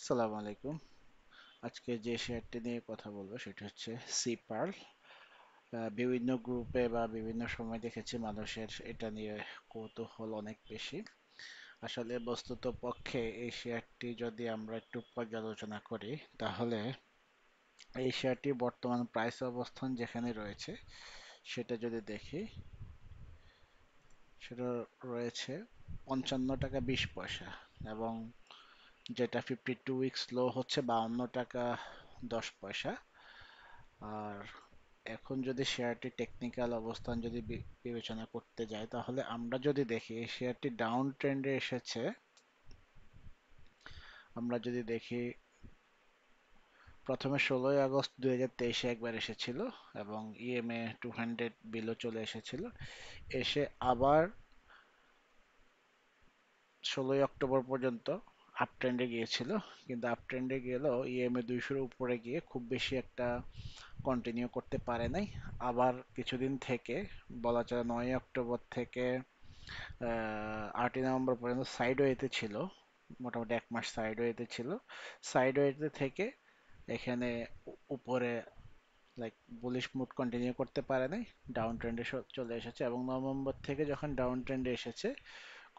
সালাম আলাইকুম। আজকে যে শেয়ারটি নিয়ে কথা বলবো সেটা হচ্ছে সি পার্ল। বিভিন্ন গ্রুপে বা বিভিন্ন সময় দেখেছি মানুষের এটা নিয়ে কৌতূহল অনেক বেশি। আসলে বস্তুত পক্ষে এই শেয়ারটি যদি আমরা একটু পর্যালোচনা করি, তাহলে এই শেয়ারটি বর্তমান প্রাইস অবস্থান যেখানে রয়েছে সেটা যদি দেখি, সেটা রয়েছে 55 টাকা 20 পয়সা, এবং যেটা 52 উইকস লো হচ্ছে 52 টাকা 10 পয়সা। আর এখন যদি শেয়ারটি টেকনিক্যাল অবস্থান যদি বিবেচনা করতে যাই, তাহলে আমরা যদি দেখি এই শেয়ারটি ডাউন ট্রেন্ডে এসেছে। আমরা যদি দেখি, প্রথমে 16ই আগস্ট 2023-এ একবার এসেছিল এবং ইএমএ 200 বিলো চলে এসেছিল, এসে আবার 16ই অক্টোবর পর্যন্ত আপ ট্রেন্ডে গিয়েছিল। কিন্তু আপ ট্রেন্ডে গেলেও ইএমএ 200-র উপরে গিয়ে খুব বেশি একটা কন্টিনিউ করতে পারে নাই। আবার কিছুদিন থেকে, বলা চলে 9ই অক্টোবর থেকে 8ই নভেম্বর পর্যন্ত সাইডওয়েতে ছিল। মোটামুটি 1 মাস সাইডওয়েতে ছিল। সাইডওয়েতে থেকে এখানে উপরে লাইক বুলিশ মুড কন্টিনিউ করতে পারে নাই, ডাউন ট্রেন্ডে চলে এসেছে, এবং নভেম্বর থেকে যখন ডাউন ট্রেন্ডে এসেছে,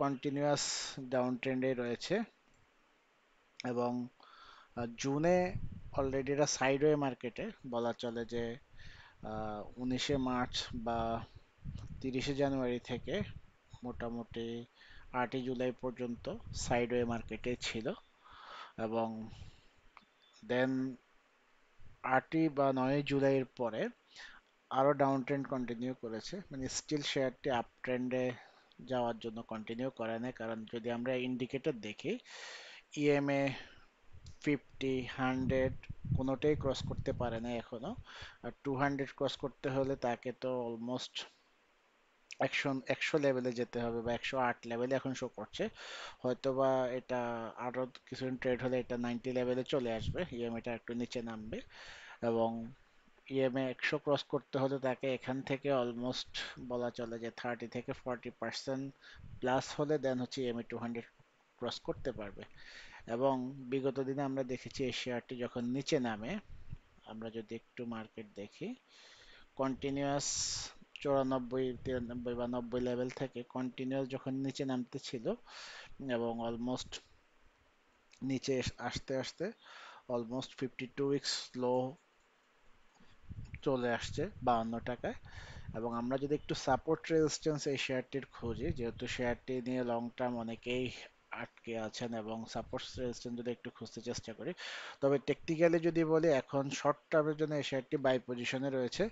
কন্টিনিউয়াস ডাউন ট্রেন্ডে রয়েছে। এবং জুনে অলরেডি এটা সাইডওয়ে মার্কেটে, বলা চলে যে 19শে মার্চ বা 30শে জানুয়ারি থেকে মোটামুটি 8ই জুলাই পর্যন্ত সাইডওয়ে মার্কেটে ছিল। এবং দেন 8ই বা 9ই জুলাইয়ের পরে আরও ডাউন ট্রেন্ড কন্টিনিউ করেছে, মানে স্টিল শেয়ারটি আপ ট্রেন্ডে যাওয়ার জন্য কন্টিনিউ করে না। কারণ যদি আমরা ইন্ডিকেটর দেখি, ইএমএ 50 100 কোনোটাই ক্রস করতে পারে না এখনো। আর 200 ক্রস করতে হলে তাকে তো অলমোস্ট একশো একশো লেভেলে যেতে হবে, বা 108 লেভেলে এখন শো করছে। হয়তোবা এটা আরো কিছুদিন ট্রেড হলে এটা 90 লেভেলে চলে আসবে, ইএমএটা একটু নিচে নামবে। এবং ইএমএ 100 ক্রস করতে হলে তাকে এখান থেকে অলমোস্ট, বলা চলে যে 30 থেকে 40% প্লাস হলে দেন হচ্ছে ইএমএ 200 ক্রস করতে পারবে। এবং বিগত দিনে আমরা দেখেছি এই শেয়ারটি যখন নিচে নামে, আমরা যদি একটু মার্কেট দেখি, কন্টিনিউয়াস 94 93 বা 90 লেভেল থেকে কন্টিনিউয়াস যখন নিচে নামতে ছিল, এবং অলমোস্ট নিচে আসতে আসতে অলমোস্ট 52 উইকস লো চলে আসছে 52 টাকায়। এবং আমরা যদি একটু সাপোর্ট রেজিস্ট্যান্স এই শেয়ারটির খুঁজি, যেহেতু শেয়ারটি নিয়ে লং টার্ম অনেকেই আটকে আছেন, এবং সাপোর্ট রেজিস্ট্যান্স যদি একটু খুঁজতে চেষ্টা করি, তবে টেকনিক্যালি যদি বলি, এখন শর্ট টার্মের জন্য এই শেয়ারটি বাই পজিশনে রয়েছে।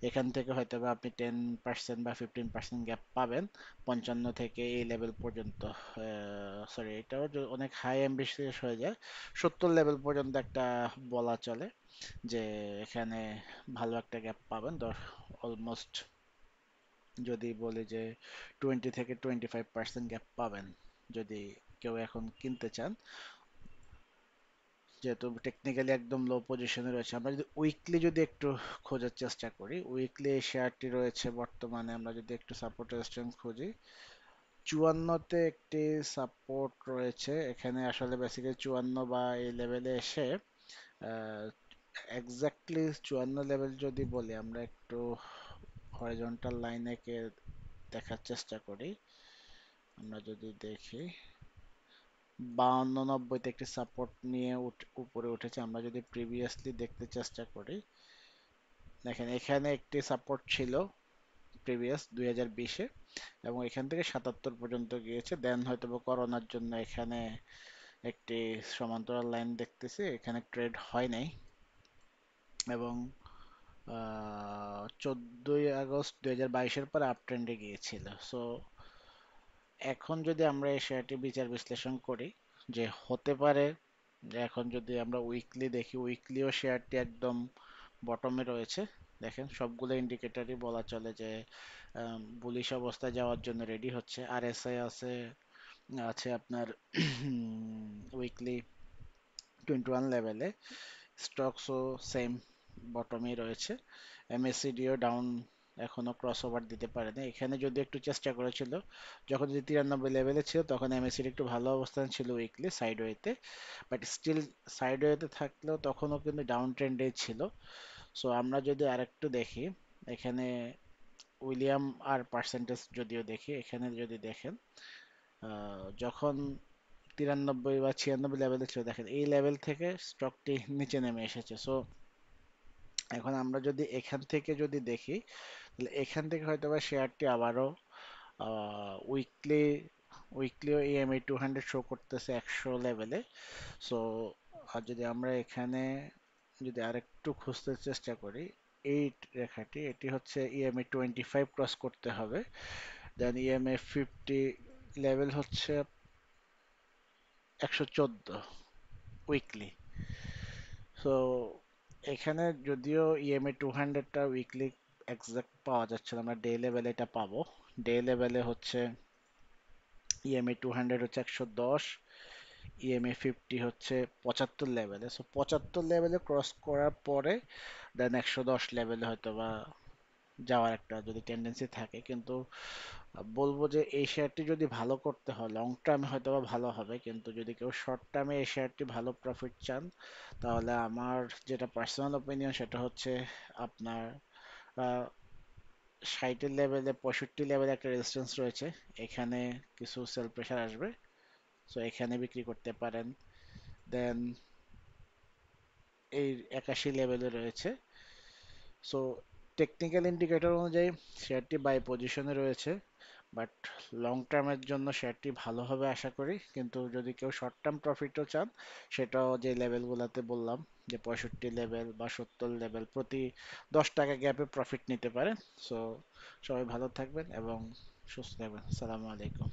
এখান থেকে হয়তো বা আপনি 10% বা 15% গ্যাপ পাবেন 55 থেকে এই লেভেল পর্যন্ত। সরি, এটাও অনেক হাই অ্যাম্বিশিয়াস হয়ে যায়। 70 লেভেল পর্যন্ত একটা বলা চলে যে এখানে ভালো একটা গ্যাপ পাবেন। অলমোস্ট যদি বলি যে 20 থেকে 25% গ্যাপ পাবেন যদি কেউ এখন কিনতে চান, যেহেতু টেকনিক্যালি একদম লো পজিশনে রয়েছে। আমরা যদি উইকলি যদি একটু খোঁজার চেষ্টা করি, উইকলি এই শেয়ারটি রয়েছে বর্তমানে, আমরা যদি একটু সাপোর্ট রেজিস্ট্যান্স খুঁজি, 54-তে একটি সাপোর্ট রয়েছে। এখানে আসলে বেসিক্যালি 54 বা এই লেভেলে এসে, এক্স্যাক্টলি 54 লেভেল যদি বলি, আমরা একটু হরিজন্টাল লাইনে কে দেখার চেষ্টা করি। আমরা যদি দেখি, 52 90-তে একটি সাপোর্ট নিয়ে উপরে উঠেছে। আমরা যদি প্রিভিয়াসলি দেখতে চেষ্টা করি, দেখেন এখানে একটি সাপোর্ট ছিল প্রিভিয়াস 2020-এ, এবং এখান থেকে 77 পর্যন্ত গিয়েছে। দেন হয়তো বা করোনার জন্য এখানে একটি সমান্তরাল লাইন দেখতেছি, এখানে ট্রেড হয় নাই। এবং 14ই আগস্ট 2022-এর পর আপ ট্রেন্ডে গিয়েছিল। সো এখন যদি আমরা এই শেয়ারটি বিচার বিশ্লেষণ করি, যে হতে পারে যে এখন যদি আমরা উইকলি দেখি, উইকলিও শেয়ারটি একদম বটমে রয়েছে। দেখেন সবগুলো ইন্ডিকেটরই বলা চলে যে বুলিশ অবস্থায় যাওয়ার জন্য রেডি হচ্ছে। আরএসআই আছে, আছে আপনার উইকলি 21 লেভেলে। স্টকসও সেম বটমেই রয়েছে। এমএসসিডিও ডাউন এখনো ক্রস ওভার দিতে পারে না। এখানে যদি একটু চেষ্টা করেছিল, যখন যদি 93 লেভেলে ছিল তখন এমএসির একটু ভালো অবস্থান ছিল উইকলি সাইডওয়েতে, বাট স্টিল সাইডওয়েতে থাকলেও তখনও কিন্তু ডাউন ট্রেন্ডে ছিল। সো আমরা যদি আরেকটু দেখি এখানে উইলিয়াম আর পার্সেন্টেজ যদিও দেখি, এখানে যদি দেখেন যখন 93 বা 96 লেভেলে ছিল, দেখেন এই লেভেল থেকে স্টকটি নিচে নেমে এসেছে। সো এখন আমরা যদি এখান থেকে যদি দেখি, তাহলে এখান থেকে হয়তো বা শেয়ারটি আবারও উইকলি উইকলিও ইএমএ 200 শো করতেছে 100 লেভেলে। সো আর যদি আমরা এখানে যদি আরেকটু খুঁজতে চেষ্টা করি, এই রেখাটি এটি হচ্ছে ইএমএ 25 ক্রস করতে হবে, দেন ইএমএ 50 লেভেল হচ্ছে 114 উইকলি। সো এখানে যদিও ইএমএ 200টা উইকলি এক্সাক্ট পাওয়া যাচ্ছে না, আমরা ডে লেভেলে এটা পাবো। ডে লেভেলে হচ্ছে ইএমএ 200 হচ্ছে 110, ইএমএ 50 হচ্ছে 75 লেভেলে। সো 75 লেভেলে ক্রস করার পরে দেন 110 লেভেলে হয়তো বা যাওয়ার একটা যদি টেন্ডেন্সি থাকে, কিন্তু বলবো যে এই শেয়ারটি যদি ভালো করতে হয় লং টার্মে হয়তো বা ভালো হবে, কিন্তু যদি কেউ শর্ট টার্মে এই শেয়ারটি ভালো প্রফিট চান, তাহলে আমার যেটা পার্সোনাল ওপিনিয়ন সেটা হচ্ছে আপনার 60 লেভেলে 65 লেভেলে একটা রেজিস্ট্যান্স রয়েছে, এখানে কিছু সেল প্রেশার আসবে। সো এখানে বিক্রি করতে পারেন। দেন এই 81 লেভেলে রয়েছে। সো টেকনিক্যাল ইন্ডিকেটর অনুযায়ী শেয়ারটি বাই পজিশনে রয়েছে, বাট লং টার্মের জন্য শেয়ারটি ভালো হবে আশা করি। কিন্তু যদি কেউ শর্ট টার্ম প্রফিটও চান, সেটাও যে লেভেলগুলোতে বললাম, যে 65 লেভেল বা 70 লেভেল, প্রতি 10 টাকা গ্যাপে প্রফিট নিতে পারেন। সো সবাই ভালো থাকবেন এবং সুস্থ থাকবেন। আসসালামু আলাইকুম।